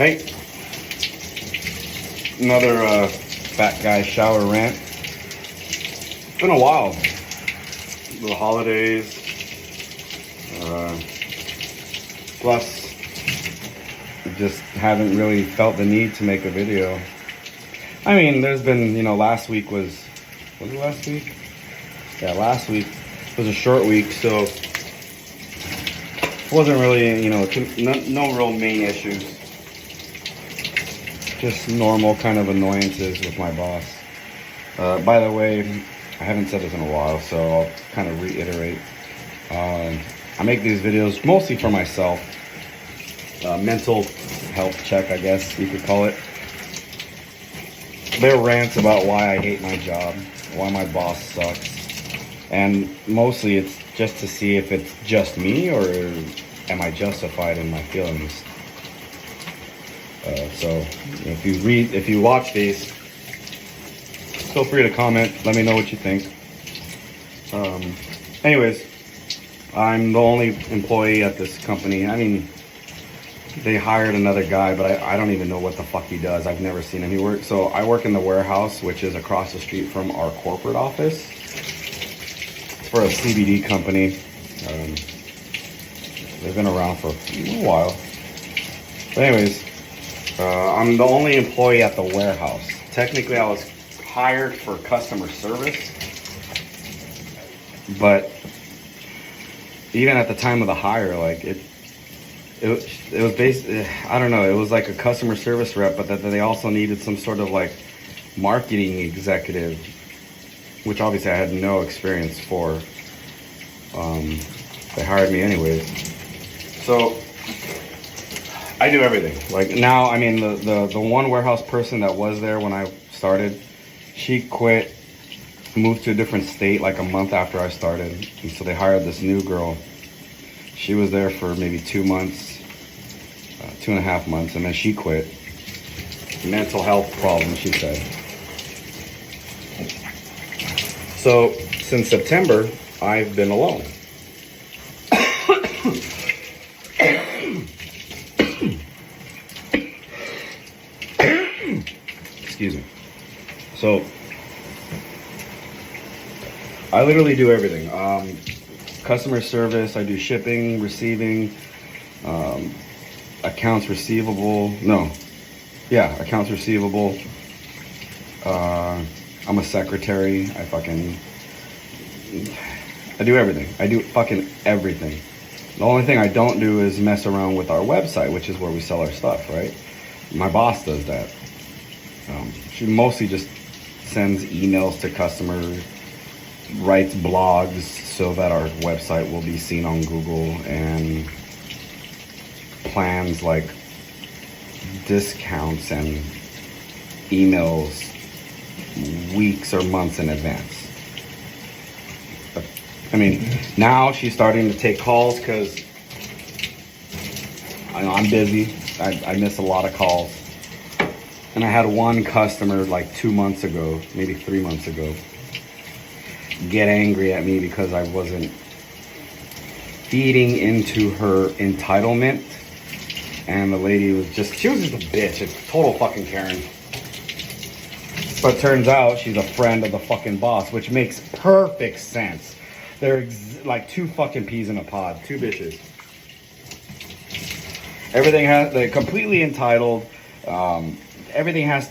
Hey, another fat guy shower rant. It's been a while. The holidays. Plus, I just haven't really felt the need to make a video. I mean, there's been, last week was it last week? Yeah, last week was a short week, so it wasn't really, no real main issues. Just normal kind of annoyances with my boss. By the way, I haven't said this in a while, so I'll kind of reiterate. I make these videos mostly for myself. Mental health check, I guess you could call it. They're rants about why I hate my job, why my boss sucks. And mostly it's just to see if it's just me or am I justified in my feelings. So if you watch these, feel free to comment. Let me know what you think. Anyways, I'm the only employee at this company. I mean, they hired another guy, but I don't even know what the fuck he does. I've never seen him. So I work in the warehouse, which is across the street from our corporate office. It's for a CBD company. They've been around for a while. But anyways, I'm the only employee at the warehouse. Technically, I was hired for customer service, but even at the time of the hire, like it was basically, I don't know, it was like a customer service rep, but that they also needed some sort of like marketing executive, which obviously I had no experience for. They hired me anyways. So I do everything. Like now, I mean, the one warehouse person that was there when I started, she quit, moved to a different state like a month after I started. And so they hired this new girl. She was there for maybe 2 months, 2.5 months, and then she quit. Mental health problem, she said. So since September, I've been alone. Excuse me. So I literally do everything. Customer service, I do shipping, receiving, accounts receivable. Accounts receivable. I'm a secretary. I do everything. I do fucking everything. The only thing I don't do is mess around with our website, which is where we sell our stuff, right? My boss does that. She mostly just sends emails to customers, writes blogs so that our website will be seen on Google, and plans like discounts and emails weeks or months in advance. But, I mean, now she's starting to take calls because I'm busy. I miss a lot of calls. And I had one customer like 2 months ago, maybe 3 months ago, get angry at me because I wasn't feeding into her entitlement. And the lady was just a bitch, a total fucking Karen. But turns out she's a friend of the fucking boss, which makes perfect sense. They're like two fucking peas in a pod, two bitches. They're completely entitled. Everything has,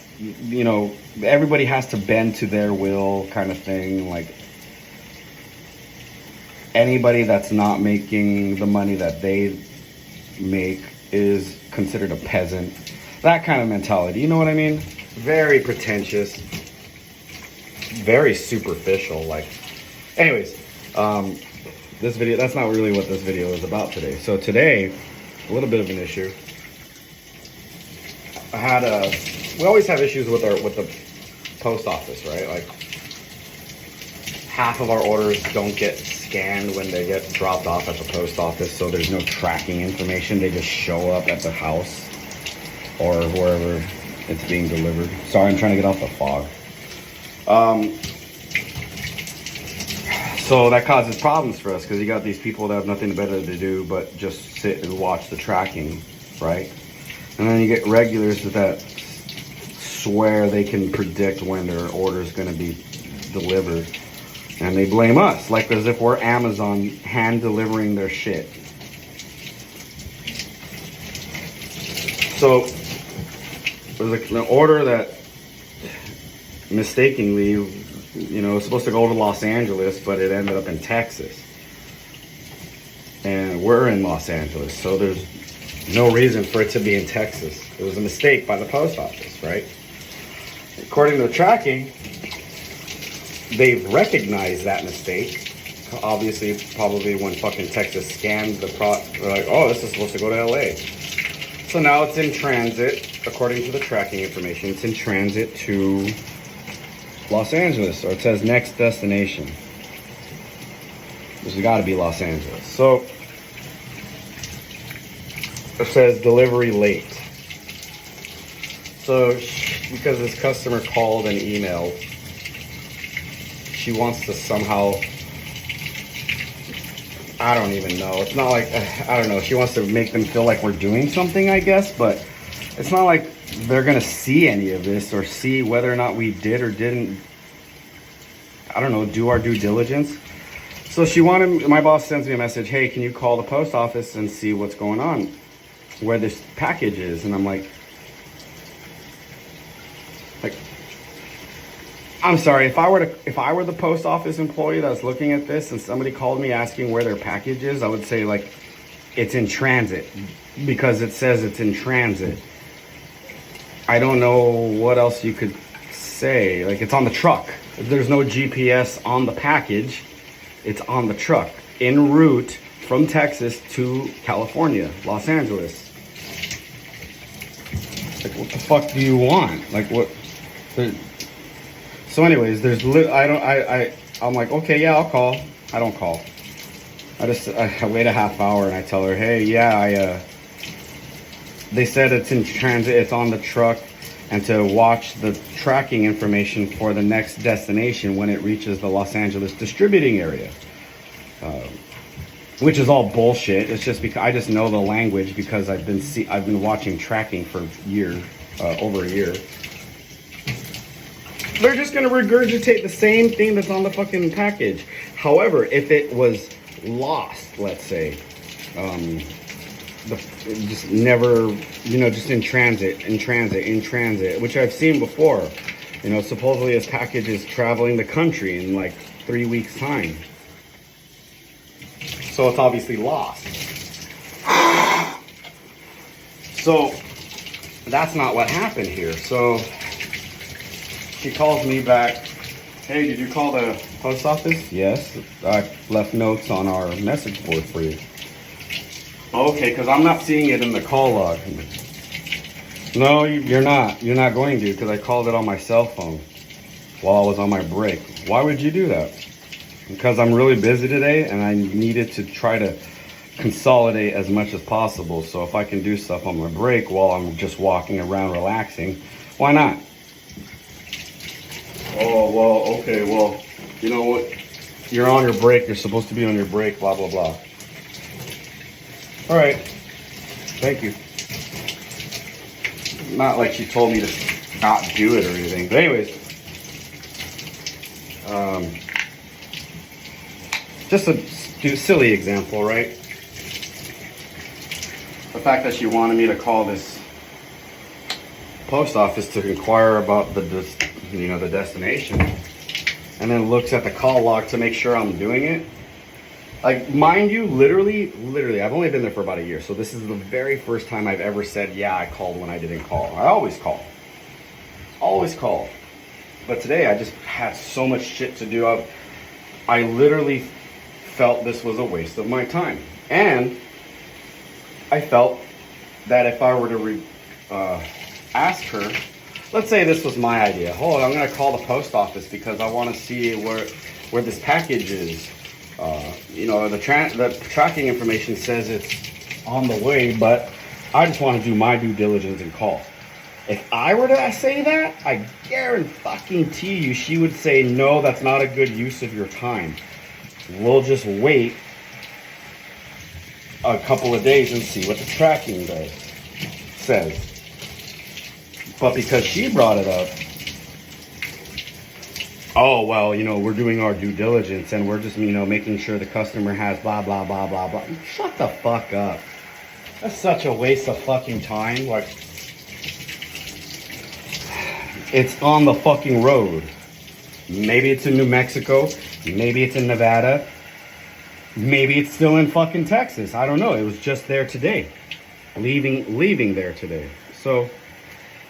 everybody has to bend to their will kind of thing. Like, anybody that's not making the money that they make is considered a peasant. That kind of mentality, you know what I mean? Very pretentious, very superficial. Like, anyways, this video, that's not really what this video is about today. So today, a little bit of an issue. We always have issues with the post office, right? Like, half of our orders don't get scanned when they get dropped off at the post office, so there's no tracking information. They just show up at the house or wherever it's being delivered. Sorry, I'm trying to get off the fog. So that causes problems for us because you got these people that have nothing better to do but just sit and watch the tracking, right? And then you get regulars that swear they can predict when their order is going to be delivered. And they blame us, like as if we're Amazon hand delivering their shit. So there's an order that mistakenly, was supposed to go to Los Angeles, but it ended up in Texas. And we're in Los Angeles, so there's no reason for it to be in Texas. It was a mistake by the post office, right? According to the tracking, they've recognized that mistake. Obviously, probably when fucking Texas scanned the they're like, oh, this is supposed to go to LA. So now it's in transit, according to the tracking information, it's in transit to Los Angeles, or it says next destination. This has got to be Los Angeles. So it says delivery late. So because this customer called and emailed, she wants to somehow, I don't even know. It's not like, I don't know. She wants to make them feel like we're doing something, I guess, but it's not like they're going to see any of this or see whether or not we did or didn't, I don't know, do our due diligence. So my boss sends me a message, hey, can you call the post office and see what's going on, where this package is? And I'm like, I'm sorry, if I were the post office employee that's looking at this and somebody called me asking where their package is, I would say, like, it's in transit, because it says it's in transit. I don't know what else you could say. Like, it's on the truck. There's no GPS on the package. It's on the truck, en route from Texas to California, Los Angeles. Like, what the fuck do you want? Like, what? So anyways, I'm like, okay, yeah, I'll call. I don't call. I wait a half hour and I tell her, hey, yeah, they said it's in transit, it's on the truck, and to watch the tracking information for the next destination when it reaches the Los Angeles distributing area. Which is all bullshit. It's just because I just know the language because I've been watching tracking for years, over a year. They're just going to regurgitate the same thing that's on the fucking package. However, if it was lost, let's say, just never, just in transit, which I've seen before. Supposedly this package is traveling the country in like 3 weeks' time. So it's obviously lost. So that's not what happened here. So she calls me back. Hey, did you call the post office? Yes, I left notes on our message board for you. Okay, because I'm not seeing it in the call log. No, you're not. You're not going to, because I called it on my cell phone while I was on my break. Why would you do that? Because I'm really busy today and I needed to try to consolidate as much as possible. So if I can do stuff on my break while I'm just walking around relaxing, why not? Oh, well, okay, well, you know what? You're on your break. You're supposed to be on your break, blah, blah, blah. All right. Thank you. Not like she told me to not do it or anything. But anyways, just a silly example, right? The fact that she wanted me to call this post office to inquire about the destination, and then looks at the call log to make sure I'm doing it. Like, mind you, literally, I've only been there for about a year, so this is the very first time I've ever said, yeah, I called when I didn't call. I always call. But today I just had so much shit to do. I literally felt this was a waste of my time. And I felt that if I were to ask her, let's say this was my idea. Oh, I'm going to call the post office because I want to see where this package is. The tracking information says it's on the way, but I just want to do my due diligence and call. If I were to say that, I guarantee you she would say, no, that's not a good use of your time. We'll just wait a couple of days and see what the tracking says. But because she brought it up, oh, well, you know, we're doing our due diligence and we're just, you know, making sure the customer has blah, blah, blah, blah, blah. Shut the fuck up. That's such a waste of fucking time. Like, it's on the fucking road. Maybe it's in New Mexico. Maybe it's in Nevada. Maybe it's still in fucking Texas. I don't know. It was just there today. Leaving there today. So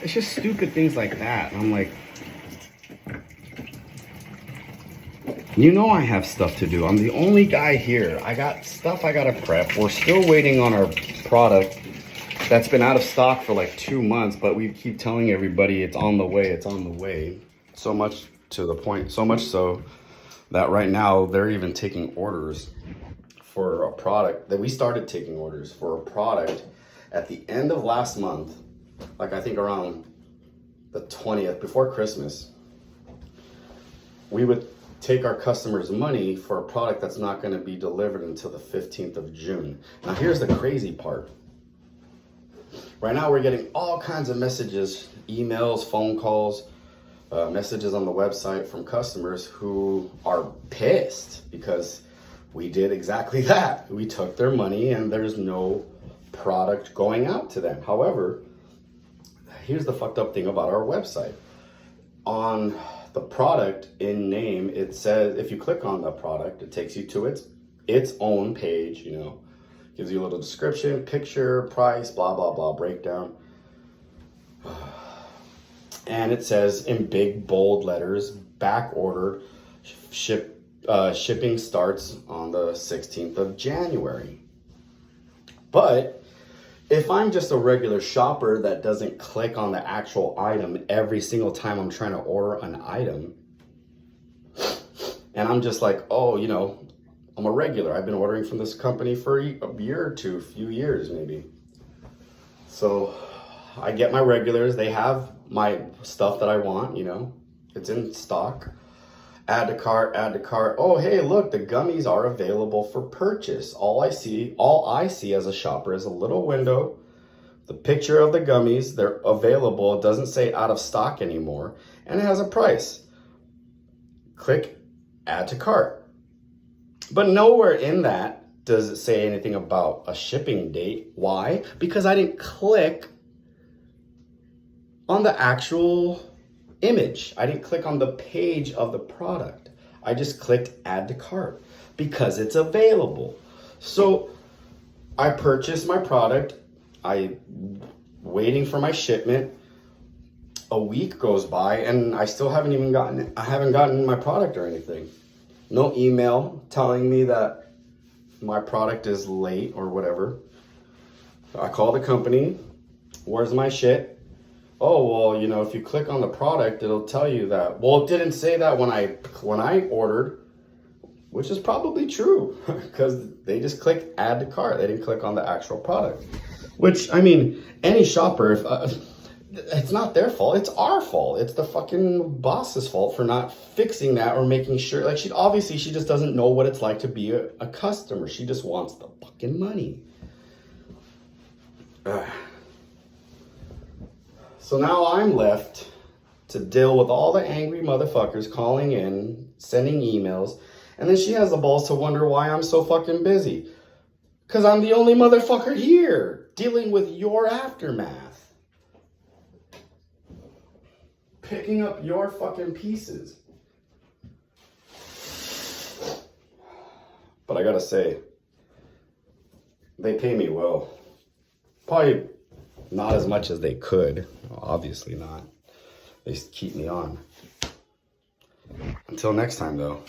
it's just stupid things like that. And I'm like, you know, I have stuff to do. I'm the only guy here. I got stuff I gotta prep. We're still waiting on our product that's been out of stock for like 2 months, but we keep telling everybody it's on the way, it's on the way. So much to the point, so much so that right now they're even taking orders for a product that we started taking orders for a product at the end of last month, like I think around the 20th, before Christmas. We would take our customers' money for a product that's not going to be delivered until the 15th of June. Now here's the crazy part. Right now we're getting all kinds of messages, emails, phone calls, messages on the website from customers who are pissed because we did exactly that. We took their money and there's no product going out to them. However, here's the fucked up thing about our website. On the product in name, it says, if you click on the product, it takes you to its own page, you know, gives you a little description, picture, price, blah, blah, blah, breakdown. And it says in big, bold letters, back order, shipping starts on the 16th of January. But if I'm just a regular shopper that doesn't click on the actual item every single time I'm trying to order an item, and I'm just like, oh, you know, I'm a regular. I've been ordering from this company for a year or two, a few years maybe. So I get my regulars. They have my stuff that I want, you know, it's in stock. Add to cart, add to cart. Oh, hey, look, the gummies are available for purchase. All I see as a shopper is a little window, the picture of the gummies. They're available. It doesn't say out of stock anymore, and it has a price. Click add to cart. But nowhere in that does it say anything about a shipping date. Why? Because I didn't click on the actual image. I didn't click on the page of the product. I just clicked add to cart because it's available. So I purchased my product. I waiting for my shipment. A week goes by and I still haven't even gotten my product or anything. No email telling me that my product is late or whatever. I call the company. Where's my shit? Oh, well, you know, if you click on the product, it'll tell you that. Well, it didn't say that when I ordered, which is probably true because they just clicked add to cart. They didn't click on the actual product, which, I mean, any shopper, it's not their fault. It's our fault. It's the fucking boss's fault for not fixing that or making sure. Like, she just doesn't know what it's like to be a customer. She just wants the fucking money. So now I'm left to deal with all the angry motherfuckers calling in, sending emails, and then she has the balls to wonder why I'm so fucking busy. Because I'm the only motherfucker here dealing with your aftermath. Picking up your fucking pieces. But I gotta say, they pay me well. Probably not as much as they could. Obviously not. They keep me on. Until next time, though.